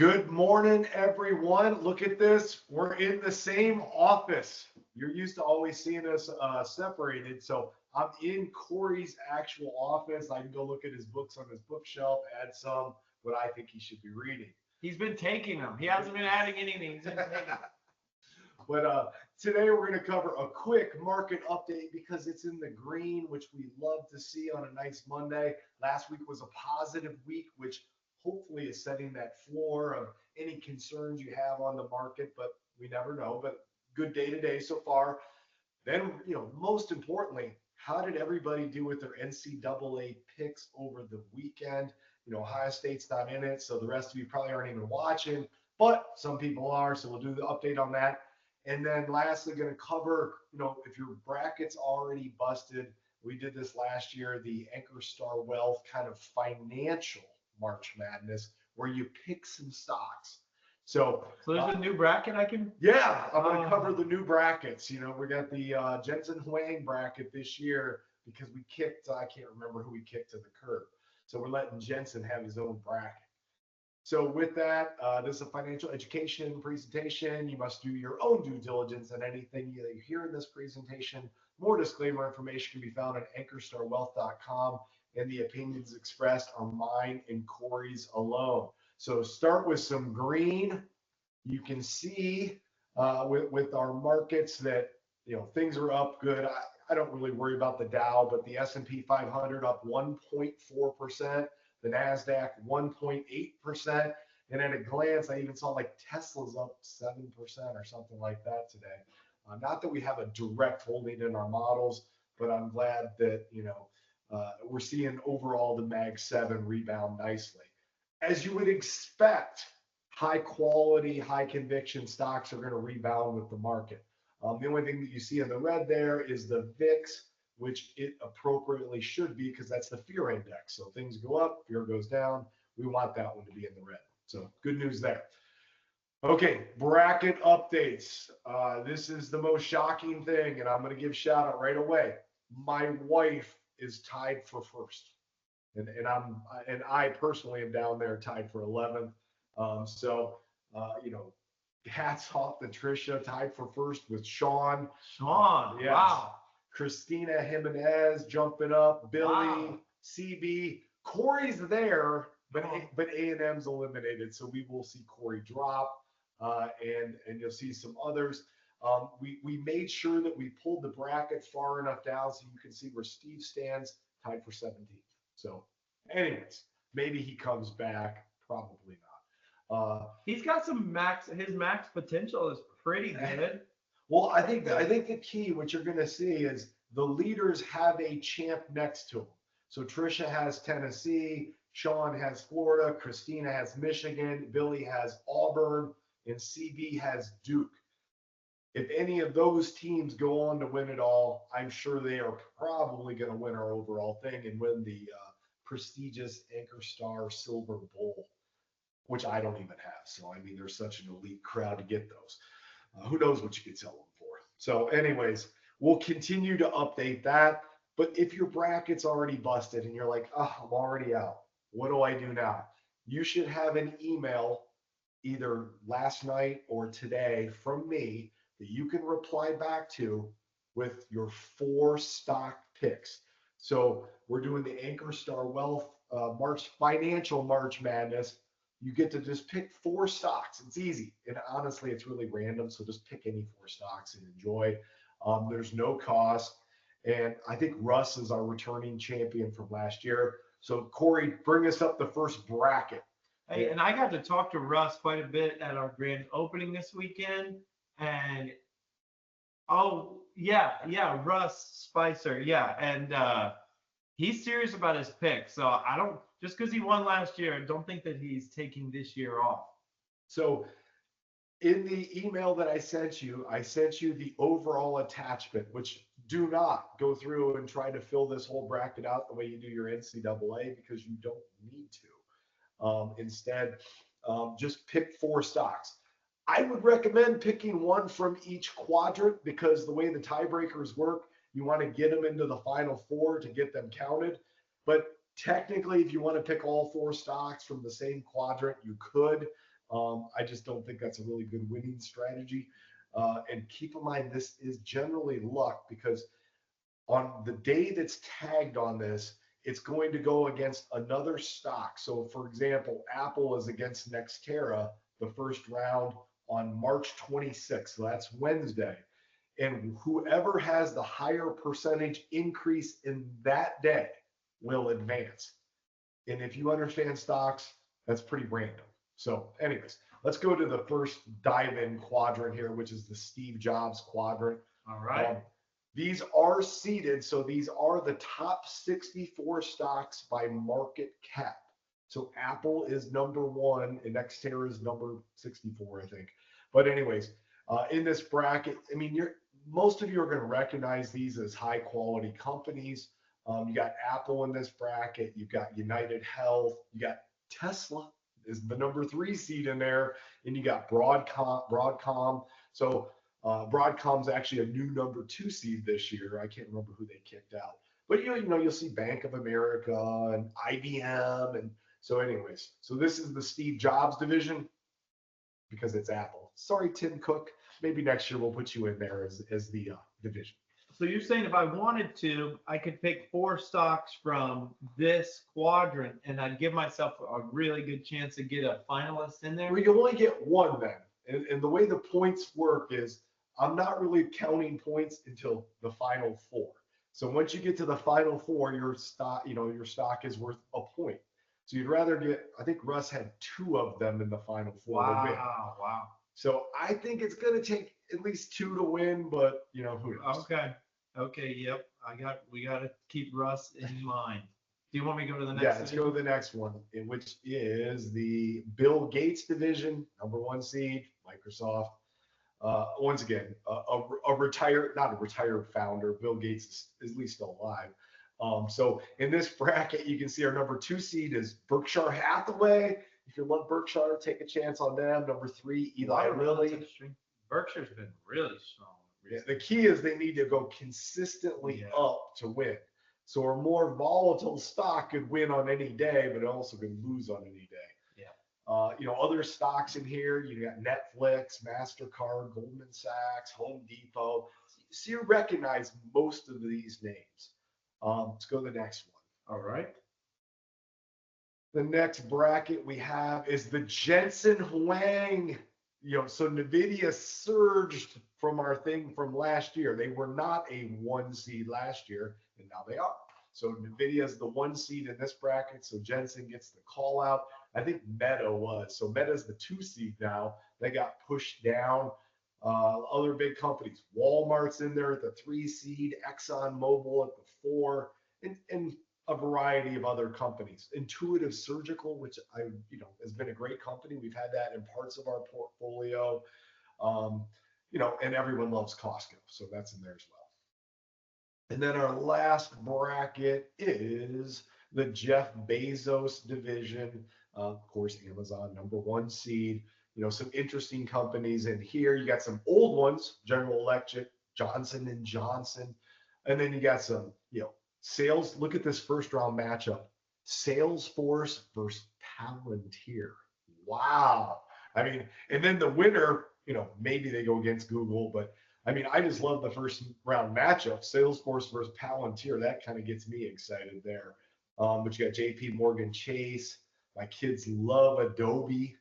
Good morning, everyone. Look at this. We're in the same office. You're used to always seeing us separated. So I'm in Corey's actual office. I can go look at his books on his bookshelf, add some what I think he should be reading. He's been taking them. He hasn't been adding anything. He's been taking them. But today we're going to cover a quick market update because it's in the green, which we love to see on a nice Monday. Last week was a positive week, which hopefully is setting that floor of any concerns you have on the market, but we never know. But good day today so far. Then, most importantly, how did everybody do with their NCAA picks over the weekend? Ohio State's not in it, so the rest of you probably aren't even watching, but some people are, so we'll do the update on that. And then lastly, going to cover, if your bracket's already busted, we did this last year, the Ankerstar Wealth kind of financial March Madness, where you pick some stocks. So there's a new bracket I can. Yeah, I'm going to cover the new brackets. We got the Jensen Huang bracket this year because we kicked. I can't remember who we kicked to the curb. So we're letting Jensen have his own bracket. So with that, this is a financial education presentation. You must do your own due diligence on anything that you hear in this presentation. More disclaimer information can be found at ankerstarwealth.com, and the opinions expressed are mine and Corey's alone. So start with some green. You can see with our markets that things are up good. I don't really worry about the Dow, but the S&P 500 up 1.4%, the NASDAQ 1.8%, and at a glance, I even saw like Tesla's up 7% or something like that today. Not that we have a direct holding in our models, but I'm glad that we're seeing overall the Mag 7 rebound nicely. As you would expect, high quality, high conviction stocks are going to rebound with the market. The only thing that you see in the red there is the VIX, which it appropriately should be because that's the fear index. So things go up, fear goes down. We want that one to be in the red. So good news there. Okay, bracket updates. This is the most shocking thing, and I'm going to give shout out right away. My wife is tied for first, and I personally am down there tied for 11th. Hats off to Trisha, tied for first with Sean. Yes. Wow. Christina Jimenez jumping up. Billy, wow. CB, Corey's there, but A&M's eliminated, so we will see Corey drop, and you'll see some others. We made sure that we pulled the bracket far enough down so you can see where Steve stands, tied for 17th. So, anyways, maybe he comes back. Probably not. He's got some his max potential is pretty good. Well, I think the key, what you're going to see is the leaders have a champ next to them. So Trisha has Tennessee, Sean has Florida, Christina has Michigan, Billy has Auburn, and CB has Duke. If any of those teams go on to win it all, I'm sure they are probably going to win our overall thing and win the prestigious Ankerstar Silver Bowl, which I don't even have. So, there's such an elite crowd to get those. Who knows what you could sell them for. So anyways, we'll continue to update that. But if your bracket's already busted and you're like, oh, I'm already out, what do I do now? You should have an email either last night or today from me that you can reply back to with your 4 stock picks. So we're doing the Ankerstar Wealth Financial March Madness. You get to just pick 4 stocks. It's easy. And honestly, it's really random. So just pick any 4 stocks and enjoy. There's no cost. And I think Russ is our returning champion from last year. So Corey, bring us up the first bracket. Hey, and I got to talk to Russ quite a bit at our grand opening this weekend. And Russ Spicer. Yeah. And he's serious about his pick. So just because he won last year, I don't think that he's taking this year off. So in the email that I sent you the overall attachment, which do not go through and try to fill this whole bracket out the way you do your NCAA because you don't need to. Instead, just pick 4 stocks. I would recommend picking one from each quadrant because the way the tiebreakers work, you want to get them into the final 4 to get them counted. But technically, if you want to pick all 4 stocks from the same quadrant, you could. I just don't think that's a really good winning strategy. And keep in mind, this is generally luck, because on the day that's tagged on this, it's going to go against another stock. So for example, Apple is against Nextera, the first round on March 26th. So that's Wednesday. And whoever has the higher percentage increase in that day will advance. And if you understand stocks, that's pretty random. So anyways, let's go to the first dive in quadrant here, which is the Steve Jobs quadrant. All right. These are seeded, so these are the top 64 stocks by market cap. So Apple is number 1 and Nextera is number 64, I think. But anyways, in this bracket, I mean, most of you are going to recognize these as high quality companies. You got Apple in this bracket, you've got United Health, you got Tesla is the number 3 seed in there, and you got Broadcom. So Broadcom's actually a new number 2 seed this year. I can't remember who they kicked out, but you'll see Bank of America and IBM, and so anyways, so this is the Steve Jobs division because it's Apple. Sorry, Tim Cook. Maybe next year we'll put you in there as the division. So you're saying if I wanted to, I could pick 4 stocks from this quadrant, and I'd give myself a really good chance to get a finalist in there? Well, you only get one then. And the way the points work is I'm not really counting points until the final 4. So once you get to the final 4, your stock is worth a point. So you'd rather get, I think Russ had 2 of them in the final 4 to win. Wow. So I think it's going to take at least 2 to win, but who knows? Okay, yep. We got to keep Russ in mind. Do you want me to go to the next? Yeah, let's go to the next one, which is the Bill Gates division, number 1 seed, Microsoft. Once again, not a retired founder. Bill Gates is at least still alive. So in this bracket, you can see our number 2 seed is Berkshire Hathaway. If you love Berkshire, take a chance on them. Number 3, Eli Lilly. Berkshire's been really strong. Yeah, the key is they need to go consistently up to win. So a more volatile stock could win on any day, but it also could lose on any day. Yeah. Other stocks in here, you got Netflix, MasterCard, Goldman Sachs, Home Depot. So you recognize most of these names. Let's go to the next one. All right. The next bracket we have is the Jensen Huang. So NVIDIA surged from our thing from last year. They were not a 1 seed last year, and now they are. So NVIDIA is the 1 seed in this bracket. So Jensen gets the call out. I think Meta was. So Meta's the 2 seed now. They got pushed down. Other big companies. Walmart's in there at the 3 seed. ExxonMobil at the 4. And a variety of other companies. Intuitive Surgical, which has been a great company. We've had that in parts of our portfolio. And everyone loves Costco, so that's in there as well. And then our last bracket is the Jeff Bezos division. Of course, Amazon, number 1 seed. Some interesting companies in here. You got some old ones, General Electric, Johnson & Johnson. And then you got some, sales. Look at this first round matchup. Salesforce versus Palantir. Wow. I mean, and then the winner, maybe they go against Google, but I mean, I just love the first round matchup. Salesforce versus Palantir. That kind of gets me excited there. But you got JP Morgan Chase. My kids love Adobe.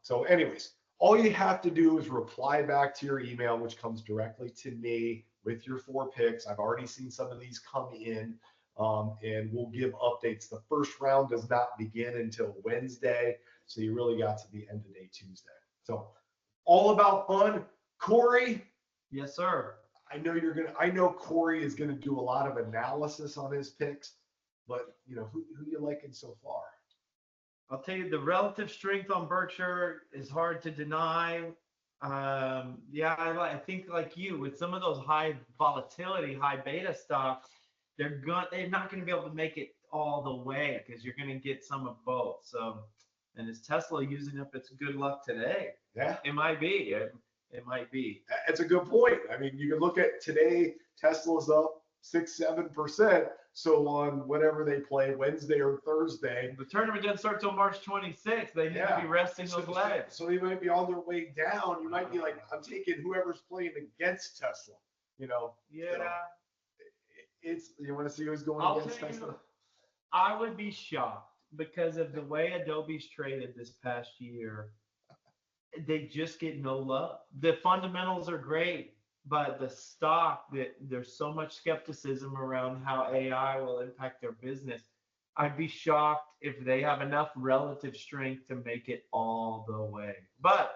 So anyways, all you have to do is reply back to your email, which comes directly to me with your 4 picks. I've already seen some of these come in, and we'll give updates. The first round does not begin until Wednesday, so you really got to the end of day Tuesday. So all about fun. Corey? Yes, sir. I know Corey is gonna do a lot of analysis on his picks, but who you liking so far? I'll tell you, the relative strength on Berkshire is hard to deny. I think like you, with some of those high volatility, high beta stocks, they're not going to be able to make it all the way because you're going to get some of both. So, and is Tesla using up its good luck today? Yeah, it might be. It might be. It's a good point. I mean, you can look at today. Tesla's up 6-7%. So on whatever they play, Wednesday or Thursday, The tournament doesn't start till March 26th. They need to be resting those legs. So they might be on their way down. You might be like, I'm taking whoever's playing against Tesla. You know. Yeah. So it's, you want to see who's going I'll against tell you, Tesla? I would be shocked because of the way Adobe's traded this past year. They just get no love. The fundamentals are great, but the stock, that there's so much skepticism around how AI will impact their business. I'd be shocked if they have enough relative strength to make it all the way. But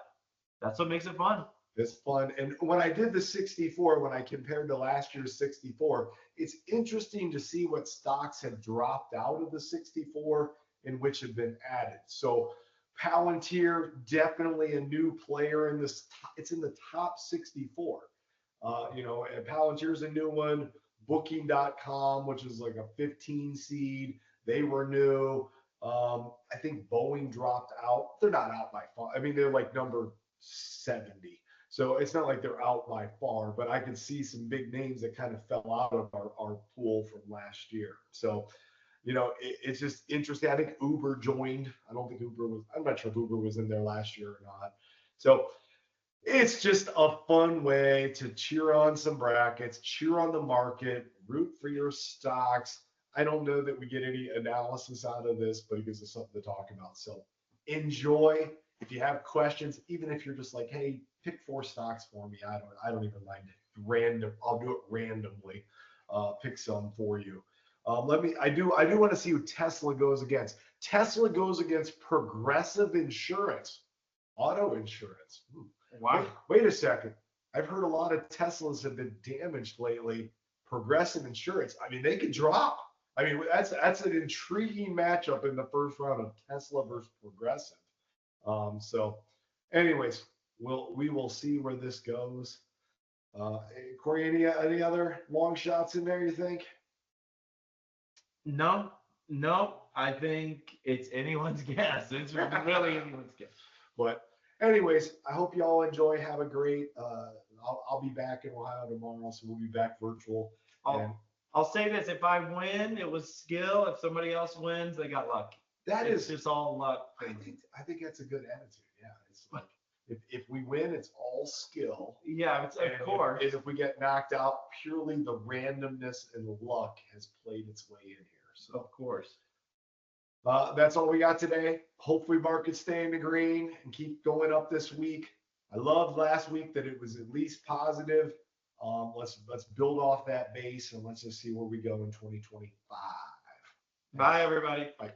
that's what makes it fun. It's fun. And when I did the 64, when I compared to last year's 64, it's interesting to see what stocks have dropped out of the 64 and which have been added. So Palantir, definitely a new player in this. It's in the top 64. You know, and Palantir's a new one. Booking.com, which is like a 15 seed, they were new. I think Boeing dropped out. They're not out by far. I mean, they're like number 70. So it's not like they're out by far, but I can see some big names that kind of fell out of our pool from last year. So, you know, it's just interesting. I think Uber joined. I don't think Uber was, I'm not sure if Uber was in there last year or not. So it's just a fun way to cheer on some brackets, cheer on the market, root for your stocks. I don't know that we get any analysis out of this, but it gives us something to talk about. So enjoy. If you have questions, even if you're just like, hey, pick 4 stocks for me, I don't even mind it. Random, I'll do it randomly. Pick some for you. I do want to see who Tesla goes against. Tesla goes against Progressive Insurance, auto insurance. Wow. Wait a second. I've heard a lot of Teslas have been damaged lately. Progressive Insurance. I mean, they could drop. I mean, that's an intriguing matchup in the first round of Tesla versus Progressive. So, anyways, we will see where this goes. Corey, any other long shots in there, you think? No. I think it's anyone's guess. It's really anyone's guess. But anyways, I hope you all enjoy. Have a great. I'll be back in Ohio tomorrow, so we'll be back virtual. I'll say this: if I win, it was skill. If somebody else wins, they got lucky. It's just all luck. I think that's a good attitude. Yeah, it's like if we win, it's all skill. Yeah, of course. If we get knocked out, purely the randomness and luck has played its way in here. So of course. That's all we got today. Hopefully markets stay in the green and keep going up this week. I loved last week that it was at least positive. Let's build off that base and let's just see where we go in 2025. Bye, everybody. Bye.